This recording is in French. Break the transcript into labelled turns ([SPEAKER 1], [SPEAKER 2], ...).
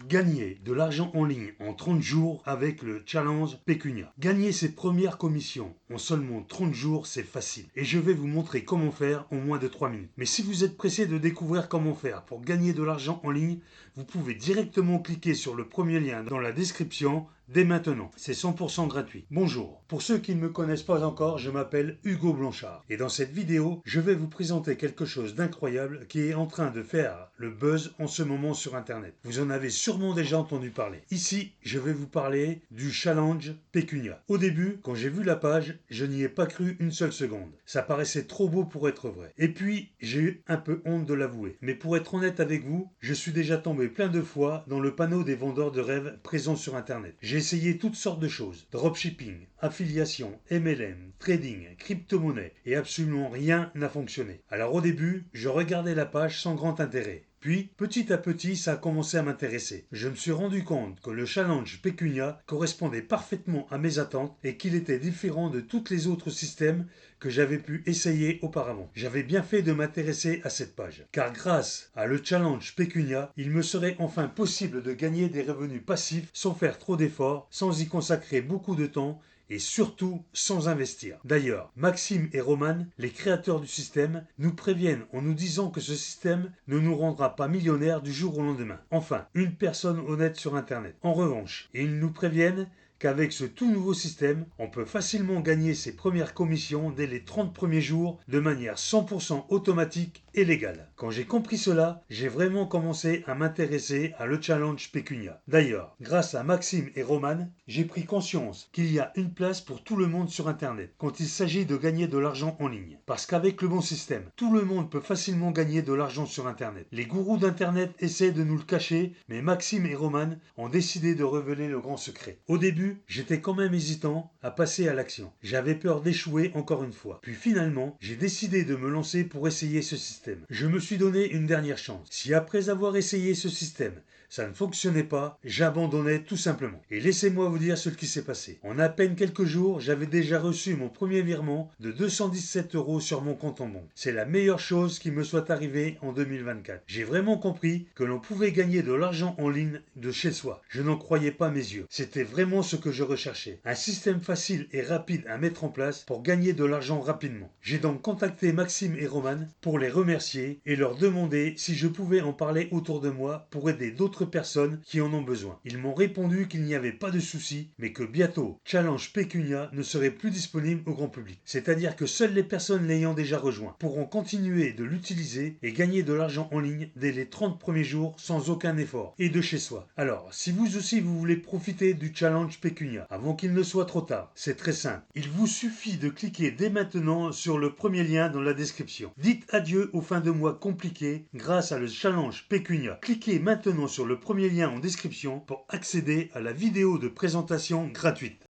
[SPEAKER 1] Gagner de l'argent en ligne en 30 jours avec le challenge Pécunia. Gagner ses premières commissions en seulement 30 jours, c'est facile. Et je vais vous montrer comment faire en moins de 3 minutes. Mais si vous êtes pressé de découvrir comment faire pour gagner de l'argent en ligne, vous pouvez directement cliquer sur le premier lien dans la description dès maintenant. C'est 100% gratuit. Bonjour. Pour ceux qui ne me connaissent pas encore, je m'appelle Hugo Blanchard. Et dans cette vidéo, je vais vous présenter quelque chose d'incroyable qui est en train de faire le buzz en ce moment sur Internet. Vous en avez sûrement déjà entendu parler. Ici, je vais vous parler du challenge Pécunia. Au début, quand j'ai vu la page, je n'y ai pas cru une seule seconde. Ça paraissait trop beau pour être vrai. Et puis, j'ai eu un peu honte de l'avouer. Mais pour être honnête avec vous, je suis déjà tombé plein de fois dans le panneau des vendeurs de rêves présents sur Internet. J'ai essayé toutes sortes de choses. Dropshipping, affiliation, MLM, trading, crypto-monnaie. Et absolument rien n'a fonctionné. Alors au début, je regardais la page sans grand intérêt. Puis, petit à petit, ça a commencé à m'intéresser. Je me suis rendu compte que le challenge Pécunia correspondait parfaitement à mes attentes et qu'il était différent de tous les autres systèmes que j'avais pu essayer auparavant. J'avais bien fait de m'intéresser à cette page, car grâce à le challenge Pécunia, il me serait enfin possible de gagner des revenus passifs sans faire trop d'efforts, sans y consacrer beaucoup de temps et surtout sans investir. D'ailleurs, Maxime et Roman, les créateurs du système, nous préviennent en nous disant que ce système ne nous rendra pas millionnaires du jour au lendemain. Enfin, une personne honnête sur Internet. En revanche, ils nous préviennent qu'avec ce tout nouveau système, on peut facilement gagner ses premières commissions dès les 30 premiers jours de manière 100% automatique et légale. Quand j'ai compris cela, j'ai vraiment commencé à m'intéresser à le challenge Pécunia. D'ailleurs, grâce à Maxime et Roman, j'ai pris conscience qu'il y a une place pour tout le monde sur Internet quand il s'agit de gagner de l'argent en ligne. Parce qu'avec le bon système, tout le monde peut facilement gagner de l'argent sur Internet. Les gourous d'Internet essaient de nous le cacher, mais Maxime et Roman ont décidé de révéler le grand secret. Au début, j'étais quand même hésitant à passer à l'action. J'avais peur d'échouer encore une fois. Puis finalement, j'ai décidé de me lancer pour essayer ce système. Je me suis donné une dernière chance. Si après avoir essayé ce système, ça ne fonctionnait pas, j'abandonnais tout simplement. Et laissez-moi vous dire ce qui s'est passé. En à peine quelques jours, j'avais déjà reçu mon premier virement de 217 € sur mon compte en banque. C'est la meilleure chose qui me soit arrivée en 2024. J'ai vraiment compris que l'on pouvait gagner de l'argent en ligne de chez soi. Je n'en croyais pas mes yeux. C'était vraiment ce que je recherchais. Un système facile et rapide à mettre en place pour gagner de l'argent rapidement. J'ai donc contacté Maxime et Roman pour les remercier et leur demander si je pouvais en parler autour de moi pour aider d'autres personnes qui en ont besoin. Ils m'ont répondu qu'il n'y avait pas de souci, mais que bientôt, Challenge Pécunia ne serait plus disponible au grand public. C'est-à-dire que seules les personnes l'ayant déjà rejoint pourront continuer de l'utiliser et gagner de l'argent en ligne dès les 30 premiers jours sans aucun effort et de chez soi. Alors, si vous aussi vous voulez profiter du Challenge Pécunia avant qu'il ne soit trop tard, c'est très simple. Il vous suffit de cliquer dès maintenant sur le premier lien dans la description. Dites adieu aux fins de mois compliquées grâce à le Challenge Pécunia. Cliquez maintenant sur le premier lien en description pour accéder à la vidéo de présentation gratuite.